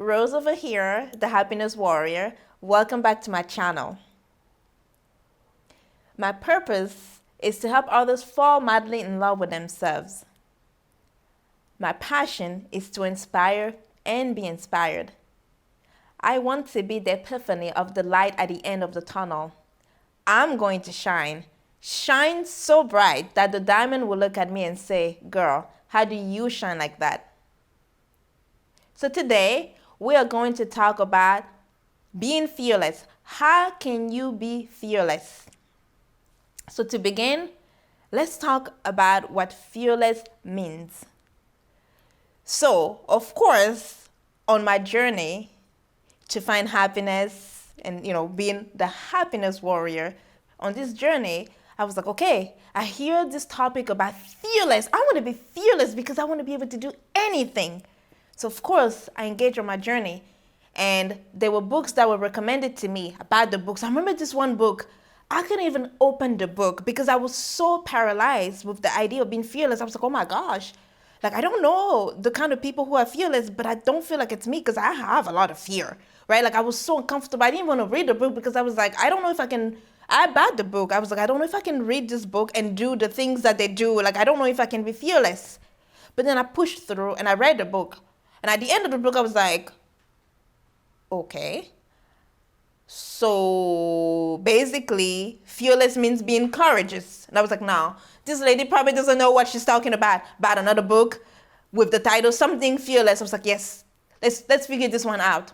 Rose over here, the happiness warrior. Welcome back to my channel. My purpose is to help others fall madly in love with themselves. My passion is to inspire and be inspired. I want to be the epiphany of the light at the end of the tunnel. I'm going to shine so bright that the diamond will look at me and say, "Girl, how do you shine like that?" So today, we are going to talk about being fearless. How can you be fearless? So to begin, let's talk about what fearless means. So, of course, on my journey to find happiness and, being the happiness warrior, on this journey, I was like, okay, I hear this topic about fearless. I want to be fearless because I want to be able to do anything. So, of course, I engaged on my journey. And there were books that were recommended to me about the books. I remember this one book. I couldn't even open the book because I was so paralyzed with the idea of being fearless. I was like, oh my gosh. Like, I don't know the kind of people who are fearless, but I don't feel like it's me because I have a lot of fear, right? Like, I was so uncomfortable. I didn't want to read the book because I was like, I don't know if I can. I bought the book. I was like, I don't know if I can read this book and do the things that they do. Like, I don't know if I can be fearless. But then I pushed through and I read the book. And at the end of the book, I was like, okay. So basically, fearless means being courageous. And I was like, no, this lady probably doesn't know what she's talking about another book with the title, Something Fearless. I was like, yes, let's figure this one out.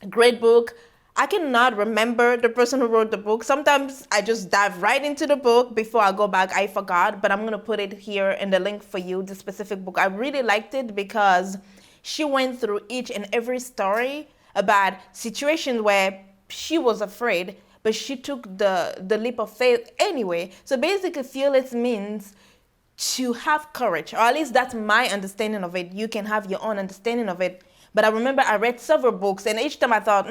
Great book. I cannot remember the person who wrote the book. Sometimes I just dive right into the book before I go back. I forgot, but I'm going to put it here in the link for you, the specific book. I really liked it because she went through each and every story about situations where she was afraid, but she took the leap of faith anyway. So basically, fearless means to have courage, or at least that's my understanding of it. You can have your own understanding of it. But I remember I read several books, and each time I thought,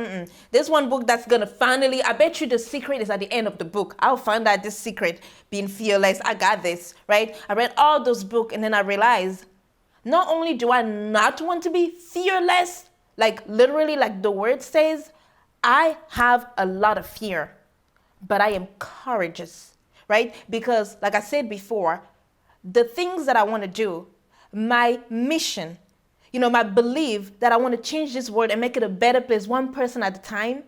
there's one book that's going to finally, I bet you the secret is at the end of the book. I'll find out this secret, being fearless. I got this, right? I read all those books, and then I realized, not only do I not want to be fearless, like literally like the word says, I have a lot of fear, but I am courageous, right? Because like I said before, the things that I want to do, my mission, my belief that I want to change this world and make it a better place, one person at a time,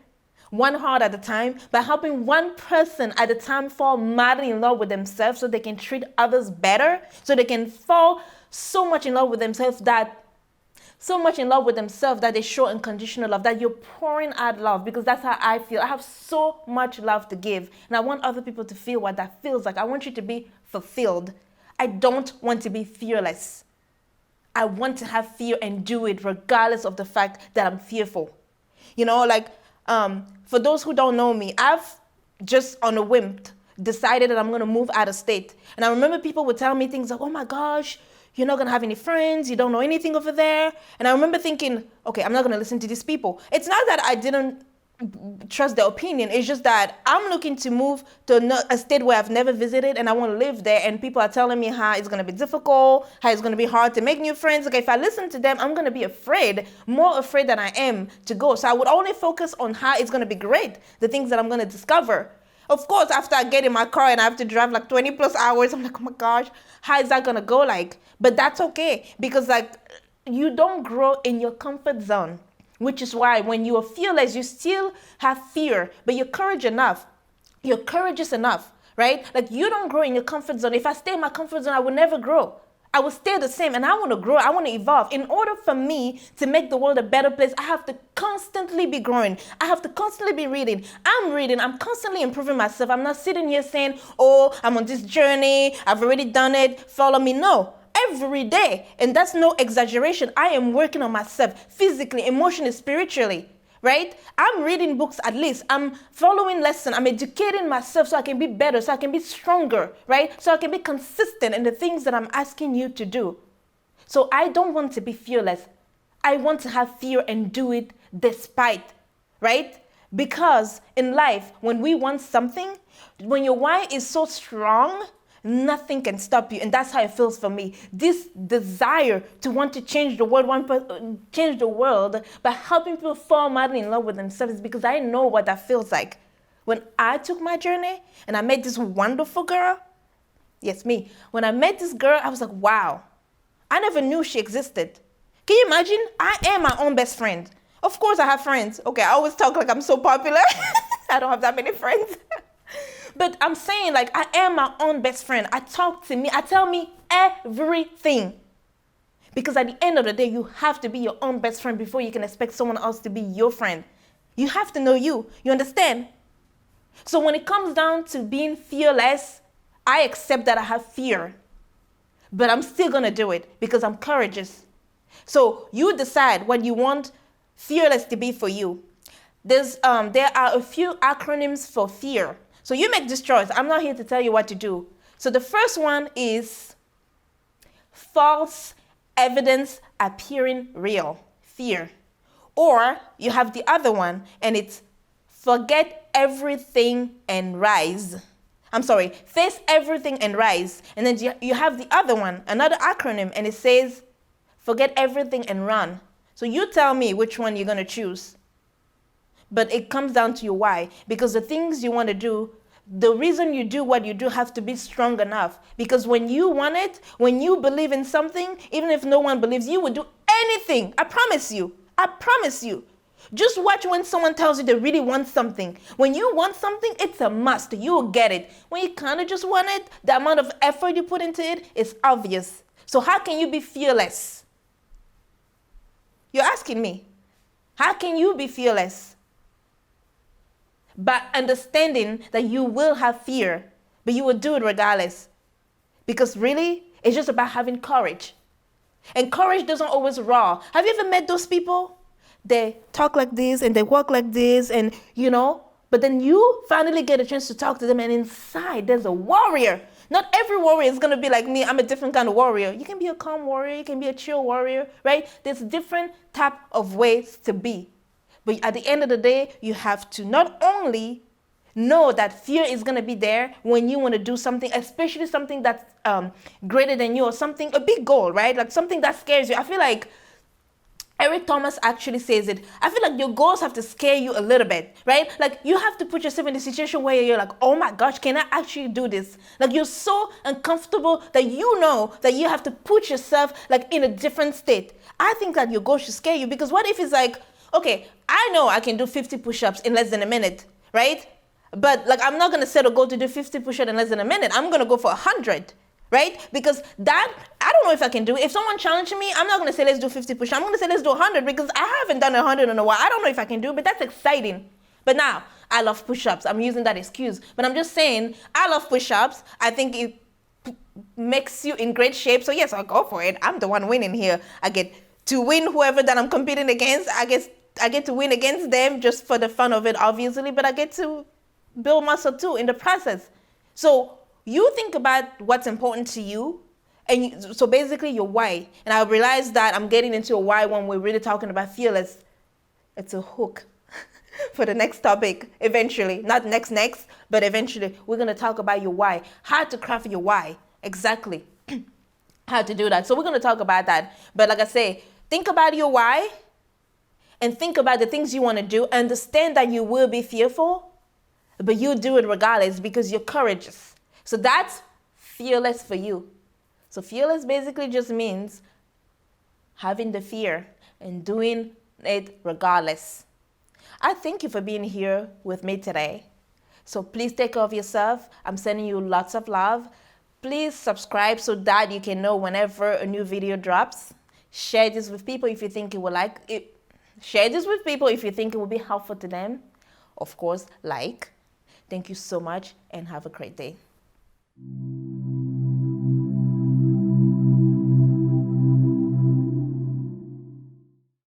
one heart at a time, by helping one person at a time fall madly in love with themselves so they can treat others better, so they can fall so much in love with themselves that they show unconditional love, that you're pouring out love, because that's how I feel. I have so much love to give, and I want other people to feel what that feels like. I want you to be fulfilled. I don't want to be fearless. I want to have fear and do it regardless of the fact that I'm fearful. For those who don't know me, I've just on a whim decided that I'm going to move out of state. And I remember people would tell me things like, oh my gosh, you're not going to have any friends. You don't know anything over there. And I remember thinking, okay, I'm not going to listen to these people. It's not that I didn't trust their opinion. It's just that I'm looking to move to a state where I've never visited and I want to live there. And people are telling me how it's going to be difficult, how it's going to be hard to make new friends. Okay, if I listen to them, I'm going to be afraid, more afraid than I am to go. So I would only focus on how it's going to be great, the things that I'm going to discover. Of course, after I get in my car and I have to drive like 20 plus hours, I'm like, oh my gosh, how is that going to go like? But that's okay, because like you don't grow in your comfort zone, which is why when you are fearless, you still have fear, but you're courageous enough. You're courageous enough, right? Like you don't grow in your comfort zone. If I stay in my comfort zone, I will never grow. I will stay the same, and I want to grow. I want to evolve. In order for me to make the world a better place, I have to constantly be growing. I have to constantly be reading. I'm constantly improving myself. I'm not sitting here saying, oh, I'm on this journey. I've already done it. Follow me. No. Every day, and that's no exaggeration, I am working on myself physically, emotionally, spiritually, right? I'm reading books at least. I'm following lessons. I'm educating myself so I can be better, so I can be stronger, right? So I can be consistent in the things that I'm asking you to do. So I don't want to be fearless. I want to have fear and do it despite, right? Because in life, when we want something, when your why is so strong, nothing can stop you. And that's how it feels for me. This desire to want to change the world, change the world by helping people fall madly in love with themselves, because I know what that feels like. When I took my journey and I met this wonderful girl, yes, me. When I met this girl, I was like, wow, I never knew she existed. Can you imagine? I am my own best friend. Of course I have friends. Okay, I always talk like I'm so popular. I don't have that many friends. But I'm saying, like, I am my own best friend. I tell me everything. Because at the end of the day, you have to be your own best friend before you can expect someone else to be your friend. You have to know you. You understand? So when it comes down to being fearless, I accept that I have fear. But I'm still going to do it because I'm courageous. So you decide what you want fearless to be for you. There are a few acronyms for fear. So you make this choice. I'm not here to tell you what to do. So the first one is false evidence appearing real, fear. Or you have the other one, and it's forget everything and rise. Face everything and rise. And then you have the other one, another acronym, and it says forget everything and run. So you tell me which one you're going to choose. But it comes down to your why. Because the things you want to do, the reason you do what you do have to be strong enough. Because when you want it, when you believe in something, even if no one believes, you would do anything. I promise you. I promise you. Just watch when someone tells you they really want something. When you want something, it's a must. You will get it. When you kind of just want it, the amount of effort you put into it is obvious. So how can you be fearless? You're asking me. How can you be fearless? By understanding that you will have fear, but you will do it regardless. Because really, it's just about having courage. And courage doesn't always roar. Have you ever met those people? They talk like this and they walk like this and, but then you finally get a chance to talk to them and inside there's a warrior. Not every warrior is going to be like me. I'm a different kind of warrior. You can be a calm warrior. You can be a chill warrior, right? There's different type of ways to be. But at the end of the day, you have to not only know that fear is going to be there when you want to do something, especially something that's greater than you or something, a big goal, right? Like something that scares you. I feel like Eric Thomas actually says it. I feel like your goals have to scare you a little bit, right? Like you have to put yourself in a situation where you're like, oh my gosh, can I actually do this? Like you're so uncomfortable that you know that you have to put yourself like in a different state. I think that your goal should scare you, because what if it's like, okay, I know I can do 50 push-ups in less than a minute, right? But like I'm not going to set a goal to do 50 push-ups in less than a minute. I'm going to go for 100. Right? Because that, I don't know if I can do it. If someone challenged me, I'm not going to say let's do 50 push-ups. I'm going to say let's do 100 because I haven't done 100 in a while. I don't know if I can do it, but that's exciting. But now, I love push-ups. I'm using that excuse. But I'm just saying, I love push-ups. I think it makes you in great shape. So yes, I'll go for it. I'm the one winning here. I get to win whoever that I'm competing against. I get to win against them just for the fun of it, obviously. But I get to build muscle too in the process. So you think about what's important to you, and so basically your why. And I realized that I'm getting into a why when we're really talking about fearless. It's a hook for the next topic eventually. Not next, but eventually we're going to talk about your why. How to craft your why. Exactly. How to do that. So we're going to talk about that. But like I say, think about your why and think about the things you want to do. Understand that you will be fearful, but you'll do it regardless because you're courageous. So that's fearless for you. So fearless basically just means having the fear and doing it regardless. I thank you for being here with me today. So please take care of yourself. I'm sending you lots of love. Please subscribe so that you can know whenever a new video drops. Share this with people if you think it will like it. Share this with people if you think it will be helpful to them. Of course, like. Thank you so much and have a great day.